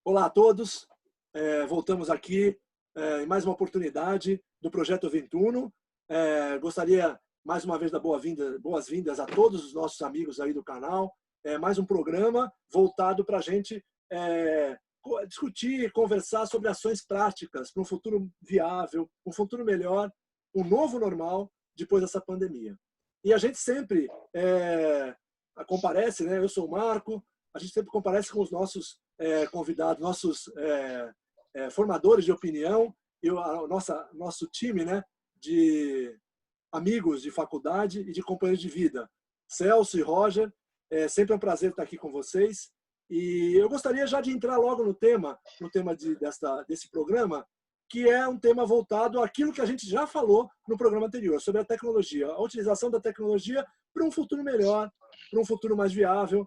Olá a todos, voltamos aqui em mais uma oportunidade do Projeto 21. Gostaria mais uma vez de dar boas-vindas a todos os nossos amigos aí do canal. Mais um programa voltado para a gente discutir e conversar sobre ações práticas para um futuro viável, um futuro melhor, um novo normal depois dessa pandemia. E a gente sempre comparece, né? Eu sou o Marco, a gente sempre comparece com os nossos convidados, nossos formadores de opinião e nosso time, né, de amigos de faculdade e de companheiros de vida. Celso e Roger, sempre é um prazer estar aqui com vocês. E eu gostaria já de entrar logo no tema desse programa, que é um tema voltado àquilo que a gente já falou no programa anterior, sobre a tecnologia, a utilização da tecnologia para um futuro melhor, para um futuro mais viável,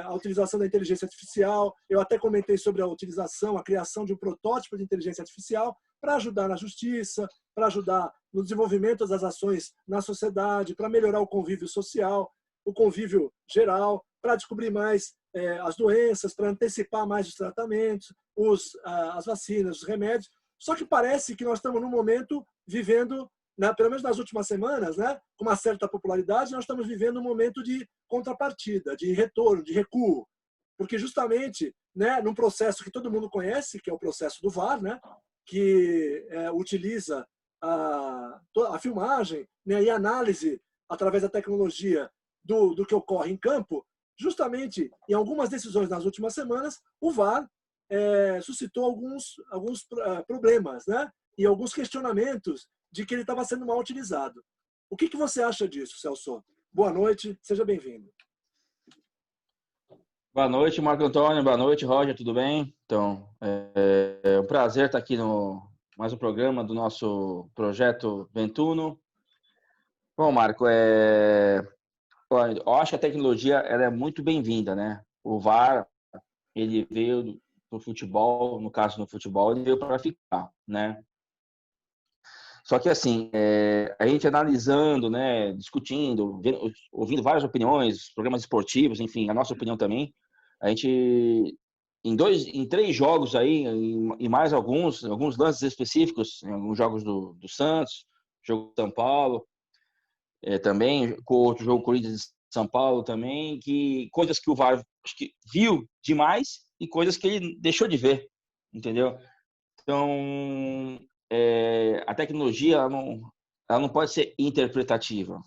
a utilização da inteligência artificial. Eu até comentei sobre a criação de um protótipo de inteligência artificial para ajudar na justiça, para ajudar no desenvolvimento das ações na sociedade, para melhorar o convívio social, o convívio geral, para descobrir mais as doenças, para antecipar mais os tratamentos, as vacinas, os remédios. Só que parece que nós estamos num momento vivendo, pelo menos nas últimas semanas, né, com uma certa popularidade, nós estamos vivendo um momento de contrapartida, de retorno, de recuo. Porque justamente, né, num processo que todo mundo conhece, que é o processo do VAR, né, que utiliza a filmagem, né, e a análise através da tecnologia do que ocorre em campo, justamente em algumas decisões nas últimas semanas, o VAR suscitou alguns problemas, né, e alguns questionamentos de que ele estava sendo mal utilizado. O que você acha disso, Celso? Boa noite, seja bem-vindo. Boa noite, Marco Antônio. Boa noite, Roger. Tudo bem? Então, é um prazer estar aqui no mais um programa do nosso projeto 21. Bom, Marco, eu acho que a tecnologia ela é muito bem-vinda, né? O VAR, ele veio do futebol, no caso no futebol, ele veio para ficar, né? Só que assim, a gente analisando, né, discutindo, ouvindo várias opiniões, programas esportivos, enfim, a nossa opinião também, a gente em 3 jogos aí, e mais alguns lances específicos, em alguns jogos do Santos, jogo do São Paulo, também, com outro jogo Corinthians e São Paulo também, que coisas que o VAR acho que viu demais e coisas que ele deixou de ver, entendeu? Então, a tecnologia ela não pode ser interpretativa.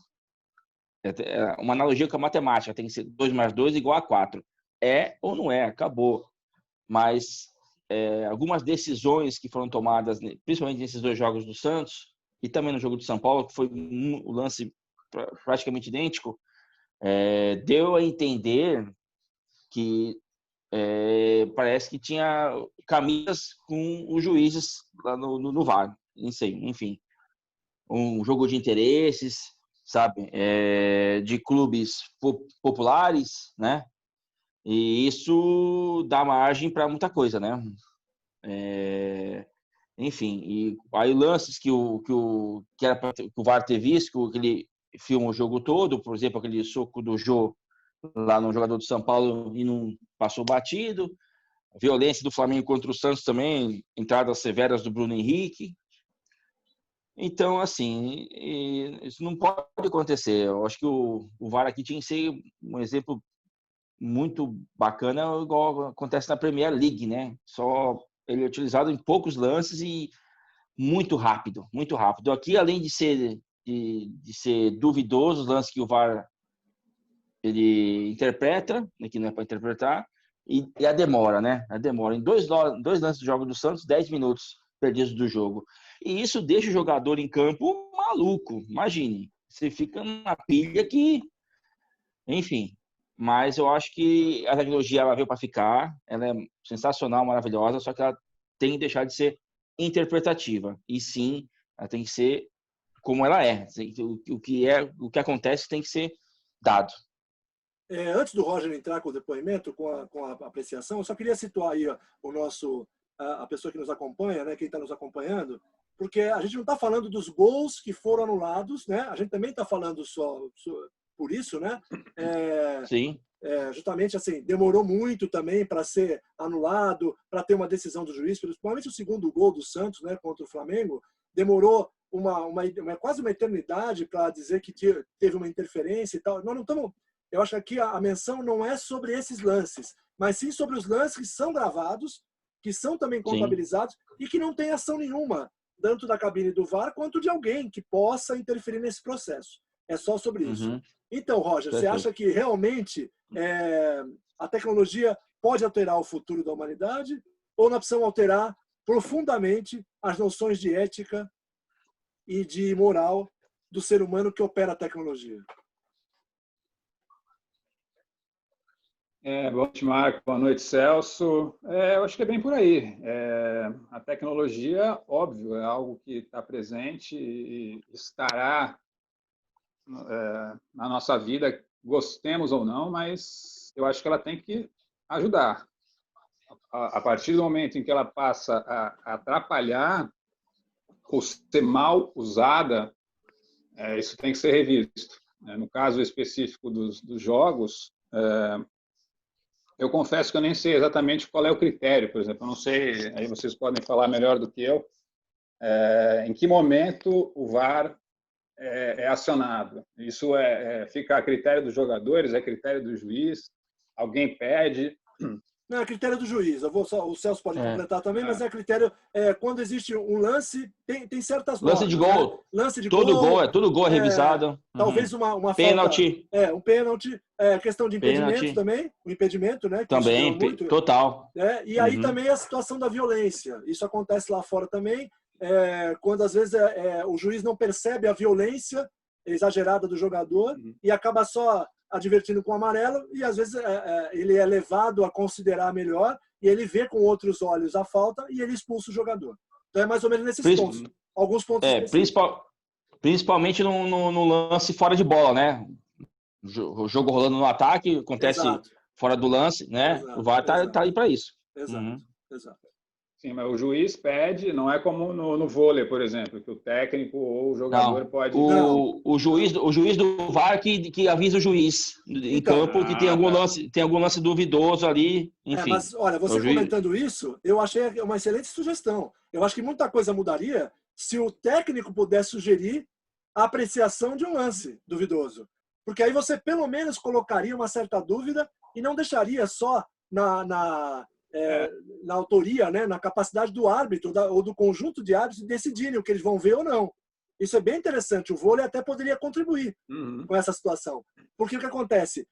Uma analogia com a matemática, tem que ser 2 mais 2 igual a 4. É ou não é, acabou. Mas algumas decisões que foram tomadas, principalmente nesses 2 jogos do Santos, e também no jogo do São Paulo, que foi um lance praticamente idêntico, deu a entender que parece que tinha camisas com os juízes lá no VAR, enfim. Um jogo de interesses, sabe? De clubes populares, né? E isso dá margem para muita coisa, né? Enfim, e aí lances que era para o VAR ter visto, que ele filma o jogo todo, por exemplo, aquele soco do Jô lá no jogador do São Paulo e não passou batido. Violência do Flamengo contra o Santos também, entradas severas do Bruno Henrique. Então, assim, isso não pode acontecer. Eu acho que o VAR aqui tinha que ser um exemplo muito bacana, igual acontece na Premier League, né? Só ele é utilizado em poucos lances e muito rápido, muito rápido. Aqui, além de ser duvidoso os lances que o VAR ele interpreta, que não é para interpretar, e a demora, né? A demora. Em dois lances do jogo do Santos, 10 minutos perdidos do jogo. E isso deixa o jogador em campo maluco. Imagine, você fica numa pilha que... Enfim, mas eu acho que a tecnologia ela veio para ficar, ela é sensacional, maravilhosa, só que ela tem que deixar de ser interpretativa. E sim, ela tem que ser como ela é. O que acontece tem que ser dado. Antes do Roger entrar com o depoimento, com a apreciação, eu só queria situar aí a pessoa que nos acompanha, né, quem está nos acompanhando, porque a gente não está falando dos gols que foram anulados, né? A gente também está falando só por isso, né? Sim. justamente assim, demorou muito também para ser anulado, para ter uma decisão do juiz, principalmente o segundo gol do Santos, né, contra o Flamengo, demorou quase uma eternidade para dizer que teve uma interferência e tal. Nós não estamos, eu acho que aqui a menção não é sobre esses lances, mas sim sobre os lances que são gravados, que são também contabilizados e que não tem ação nenhuma, tanto da cabine do VAR quanto de alguém que possa interferir nesse processo. É só sobre isso. Então, Roger, você acha que realmente a tecnologia pode alterar o futuro da humanidade ou nós precisamos alterar profundamente as noções de ética e de moral do ser humano que opera a tecnologia? Boa noite, Marco. Boa noite, Celso. Eu acho que é bem por aí. A tecnologia, óbvio, é algo que está presente e estará na nossa vida, gostemos ou não, mas eu acho que ela tem que ajudar. A partir do momento em que ela passa a atrapalhar ou ser mal usada, isso tem que ser revisto. No caso específico dos jogos, eu confesso que eu nem sei exatamente qual é o critério, por exemplo. Eu não sei, aí vocês podem falar melhor do que eu, em que momento o VAR é acionado. Isso fica a critério dos jogadores, é critério do juiz, alguém pede. Não, é critério do juiz. O Celso pode completar também, mas é critério. Quando existe um lance, tem certas normas. Lance de gol. Né? Lance de todo gol. Todo gol é revisado. Talvez uma pênalti. falta. Um pênalti. Questão de impedimento também. O impedimento, né? Que também, muito, total. E aí também a situação da violência. Isso acontece lá fora também. Quando às vezes o juiz não percebe a violência exagerada do jogador e acaba só advertindo com amarelo e às vezes ele é levado a considerar melhor e ele vê com outros olhos a falta e ele expulsa o jogador. Então é mais ou menos nesses pontos. Alguns pontos principalmente no lance fora de bola, né? O jogo rolando no ataque, acontece fora do lance, né? O VAR tá aí para isso. Exato. Sim, mas o juiz pede, não é como no vôlei, por exemplo, que o técnico ou o jogador pode... O juiz do VAR que avisa o juiz em campo que tem algum lance duvidoso ali, enfim. Mas, olha, você comentando isso, eu achei uma excelente sugestão. Eu acho que muita coisa mudaria se o técnico pudesse sugerir a apreciação de um lance duvidoso. Porque aí você, pelo menos, colocaria uma certa dúvida e não deixaria só na autoria, né, na capacidade do árbitro ou do conjunto de árbitros decidirem o que eles vão ver ou não. Isso é bem interessante. O vôlei até poderia contribuir com essa situação. Porque o que acontece?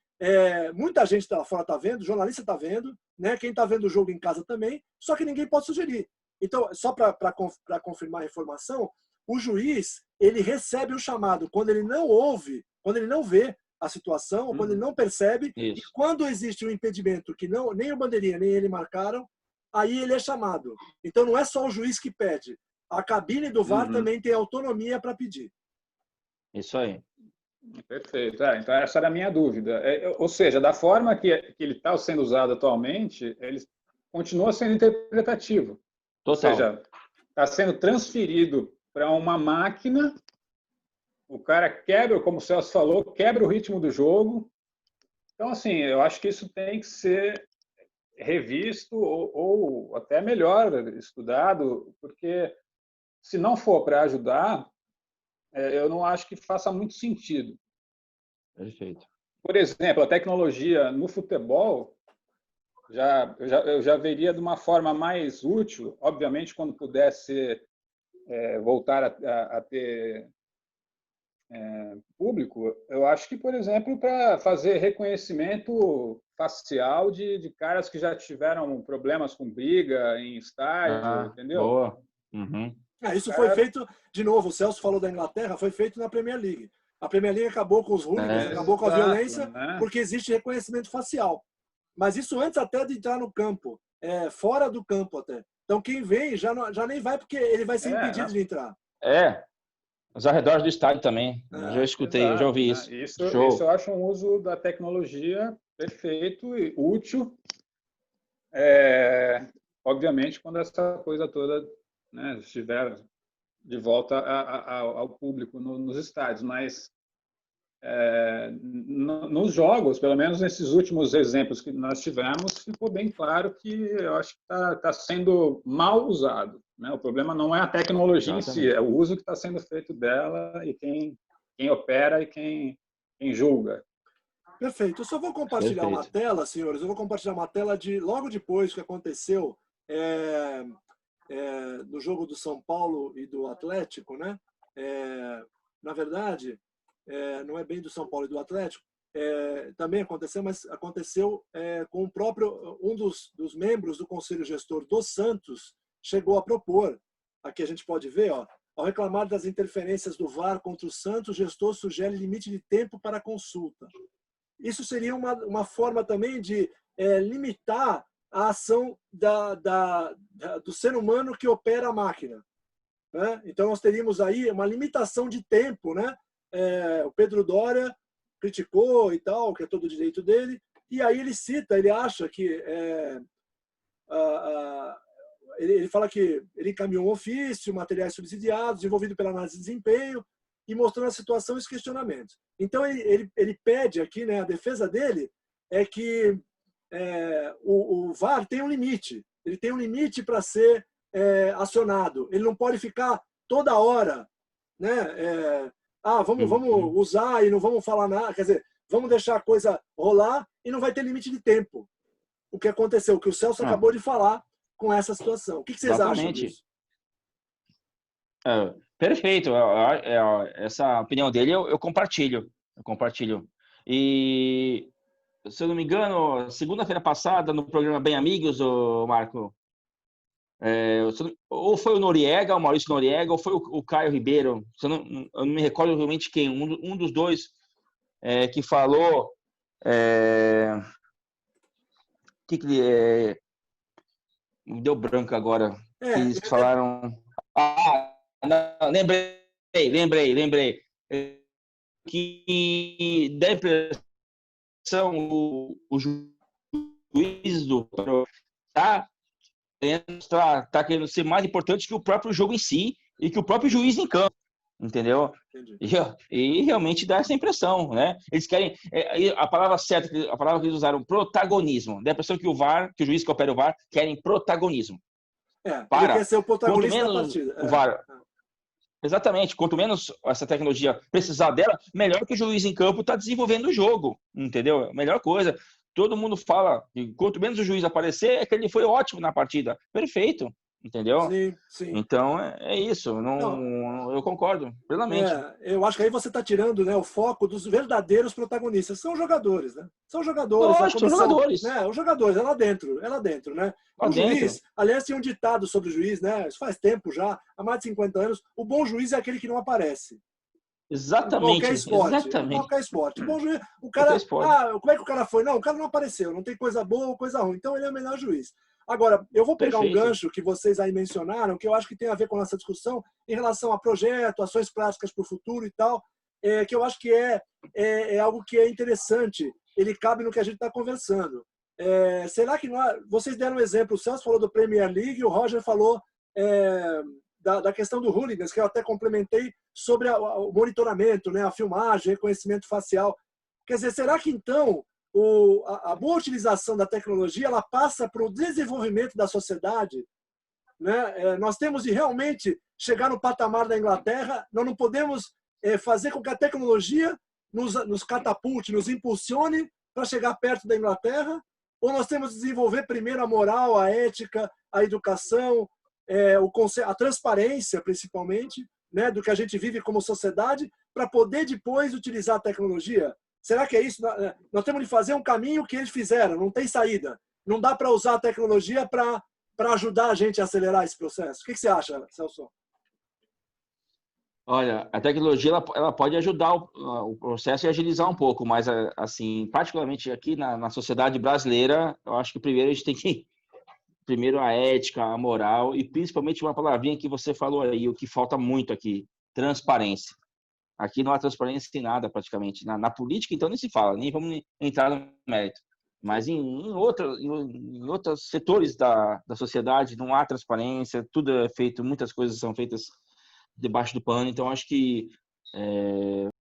Muita gente lá fora está vendo, jornalista está vendo, né, quem está vendo o jogo em casa também, só que ninguém pode sugerir. Então, só para confirmar a informação, o juiz ele recebe o chamado quando ele não ouve, quando ele não vê a situação, quando ele não percebe, e quando existe um impedimento que nem o bandeirinha nem ele marcaram, aí ele é chamado. Então não é só o juiz que pede, a cabine do VAR também tem autonomia para pedir. Isso aí. Perfeito. Então essa era a minha dúvida. Ou seja, da forma que ele está sendo usado atualmente, ele continua sendo interpretativo. Total. Ou seja, está sendo transferido para uma máquina. O cara quebra, como o Celso falou, quebra o ritmo do jogo. Então, assim, eu acho que isso tem que ser revisto ou até melhor estudado, porque se não for para ajudar, eu não acho que faça muito sentido. Perfeito. Por exemplo, a tecnologia no futebol, eu já veria de uma forma mais útil, obviamente, quando pudesse voltar a ter público, eu acho que, por exemplo, para fazer reconhecimento facial de caras que já tiveram problemas com briga em estádio, entendeu? Boa. Isso foi feito, de novo, o Celso falou da Inglaterra, foi feito na Premier League. A Premier League acabou com os hooligans, acabou com a violência, porque existe reconhecimento facial. Mas isso antes até de entrar no campo, fora do campo até. Então quem vem já nem vai porque ele vai ser impedido de entrar. Os arredores do estádio também. Já escutei, eu já ouvi isso. Isso eu acho um uso da tecnologia perfeito e útil. Obviamente, quando essa coisa toda, né, estiver de volta ao público nos estádios. Mas nos jogos, pelo menos nesses últimos exemplos que nós tivemos, ficou bem claro que eu acho que está sendo mal usado, né? O problema não é a tecnologia em si, é o uso que está sendo feito dela e quem opera e quem julga. Perfeito. Eu só vou compartilhar uma tela, senhores. Eu vou compartilhar uma tela de logo depois que aconteceu no jogo do São Paulo e do Atlético, né? Na verdade, não é bem do São Paulo e do Atlético. Também aconteceu, mas aconteceu com o próprio um dos membros do Conselho Gestor do Santos chegou a propor. Aqui a gente pode ver, ó, ao reclamar das interferências do VAR contra o Santos, o gestor sugere limite de tempo para consulta. Isso seria uma forma também de limitar a ação do ser humano que opera a máquina, né? Então, nós teríamos aí uma limitação de tempo, né? O Pedro Doria criticou e tal, que é todo o direito dele, e aí ele acha que ele fala que ele encaminhou um ofício, materiais subsidiados, desenvolvido pela análise de desempenho, e mostrando a situação e os questionamentos. Então, ele pede aqui, né, a defesa dele é que o VAR tem um limite. Ele tem um limite para ser acionado. Ele não pode ficar toda hora, né? Vamos usar e não vamos falar nada. Quer dizer, vamos deixar a coisa rolar e não vai ter limite de tempo. O que aconteceu, o que o Celso acabou de falar com essa situação. O que vocês acham disso? Perfeito. Essa opinião dele eu compartilho. E, se eu não me engano, segunda-feira passada, no programa Bem Amigos, Marco, ou foi o Noriega, o Maurício Noriega, ou foi o Caio Ribeiro, eu não me recordo realmente quem, um dos dois que falou me deu branco agora, que eles falaram... não, lembrei. Que dá a impressão o juiz tá querendo ser mais importante que o próprio jogo em si e que o próprio juiz em campo, entendeu? E realmente dá essa impressão, né? Eles querem a palavra certa, a palavra que eles usaram, protagonismo. Dá a impressão que que o juiz que opera o VAR querem protagonismo. Ele quer ser o protagonista da partida. O VAR, exatamente. Quanto menos essa tecnologia precisar dela, melhor que o juiz em campo está desenvolvendo o jogo, entendeu? Melhor coisa. Todo mundo fala, quanto menos o juiz aparecer, é que ele foi ótimo na partida. Perfeito, entendeu? Sim. Então, é isso. Eu concordo plenamente. Eu acho que aí você está tirando, né, o foco dos verdadeiros protagonistas. São jogadores, né? São jogadores. Lógico, são jogadores. Né? Os jogadores, é lá dentro, né? O juiz, aliás, tem um ditado sobre o juiz, né? Isso faz tempo já, há mais de 50 anos. O bom juiz é aquele que não aparece. Exatamente. Em qualquer esporte. Bom juiz, o cara, como é que o cara foi? Não, o cara não apareceu. Não tem coisa boa ou coisa ruim. Então, ele é o melhor juiz. Agora, eu vou pegar um gancho que vocês aí mencionaram, que eu acho que tem a ver com a nossa discussão em relação a projeto, ações práticas para o futuro e tal, que eu acho que é algo que é interessante. Ele cabe no que a gente está conversando. Será que vocês deram um exemplo, o Celso falou do Premier League, o Roger falou da questão do hooligans, que eu até complementei sobre o monitoramento, né, a filmagem, reconhecimento facial. Quer dizer, será que então a boa utilização da tecnologia ela passa para o desenvolvimento da sociedade, né? Nós temos de realmente chegar no patamar da Inglaterra. Nós não podemos fazer com que a tecnologia nos catapulte, nos impulsione para chegar perto da Inglaterra, ou nós temos de desenvolver primeiro a moral, a ética, a educação, a transparência, principalmente, né, do que a gente vive como sociedade, para poder depois utilizar a tecnologia? Será que é isso? Nós temos de fazer um caminho que eles fizeram, não tem saída. Não dá para usar a tecnologia para ajudar a gente a acelerar esse processo. O que você acha, Celso? Olha, a tecnologia ela pode ajudar o processo e agilizar um pouco, mas, assim, particularmente aqui na sociedade brasileira, eu acho que primeiro a gente tem que... Primeiro a ética, a moral e principalmente uma palavrinha que você falou aí, o que falta muito aqui, transparência. Aqui não há transparência em nada, praticamente. Na política, então, nem se fala, nem vamos entrar no mérito. Mas em outros setores da sociedade não há transparência, tudo é feito, muitas coisas são feitas debaixo do pano. Então, acho que